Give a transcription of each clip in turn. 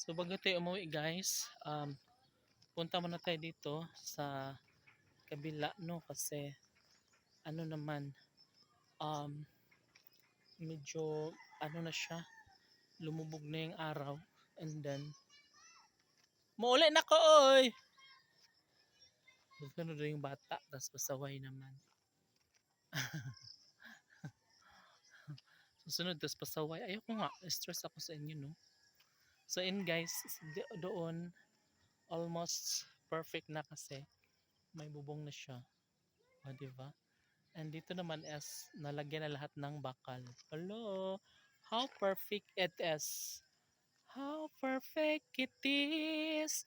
So bago tayo umuwi guys, punta muna tayo dito sa kabila no kasi ano naman um, medyo ano na siya, lumubog na yung araw and then mauli na ko oy! Sunod na yung bata tapos pasaway naman. Susunod tapos pasaway. Ayoko nga, stress ako sa inyo no. So in guys, doon almost perfect na kasi may bubong na siya. O, diba? And dito naman is nalagyan na lahat ng bakal. Hello! How perfect it is! How perfect it is!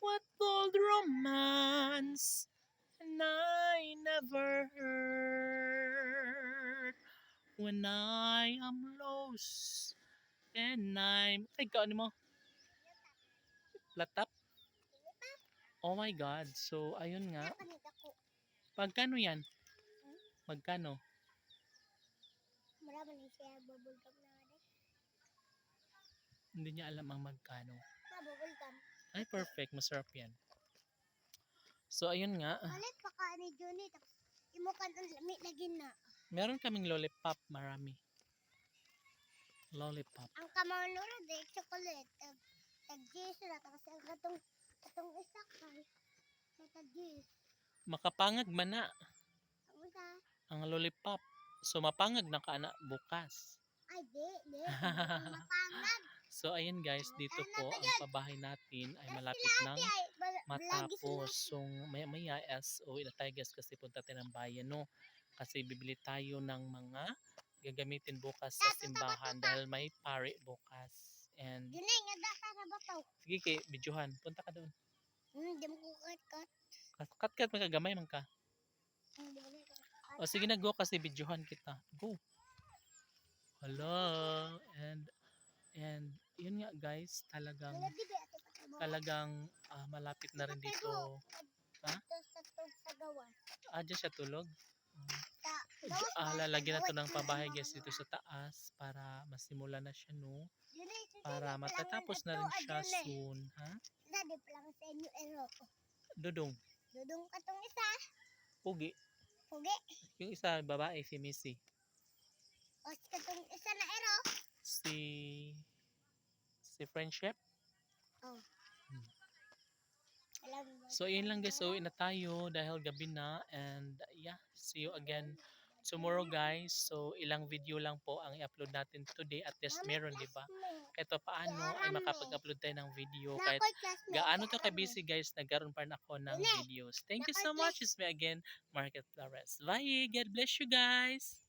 What gold romance! And I never heard when I am lost and I'm... Ay, ano mo? Latap? Oh my God. So, ayun nga. Pagkano yan? Magkano? Marami na siya bubulgam na rin. Hindi niya alam ang magkano. Bubulgam. Ay, perfect. Masarap yan. So, ayun nga. Malit pa ka ni Johnny. Tapos imukan ang lamig na gina. Meron kaming lollipop. Marami. Lollipop. Ang kamanura de chocolate. Tag-juice na. Tapos ang katong isa kay. May tag-juice. Makapangag man na Ang isa. ang lollipop. So, mapangag na ka na bukas. Ay, di. Mapangag. So, ayun guys. Dito po, ang pabahay natin ay malapit ng matapos. So, maya as uwi na tayo guys kasi punta tayo ng bayan no. Kasi bibili tayo ng mga gagamitin bukas sa simbahan dahil may pari bukas. And Junay, nga dasa na bataw. sige kay videohan, punta ka doon. Di mo kukat-kat. Kat magagamay man ka. O sige na go kasi videohan kita. Go. Hello. And yun nga guys, talagang malapit na rin dito. Ha? Sa gawas. Diyan siya tulog. Gawas ba? Lalagyan na to ng pabahay guys dito sa taas para masimula na siya no. Para matatapos na rin siya soon. Ha? Dadi pa lang sa inyo eroko. Dudong. Dudong ka tong isa. Pugi. Pugi. Yung isa babae si Missy. O ka tong isa na ero. Si Friendship. Oh. So yun lang guys, uwi na tayo dahil gabi na and yeah, see you again tomorrow guys. So ilang video lang po ang i-upload natin today at least meron, di ba? Kahit pa paano ay makapag-upload tayo ng video kahit gaano to ka-busy guys, nagkaroon pa rin ako ng videos. Thank you so much. It's me again, Market Flores. Bye! God bless you guys!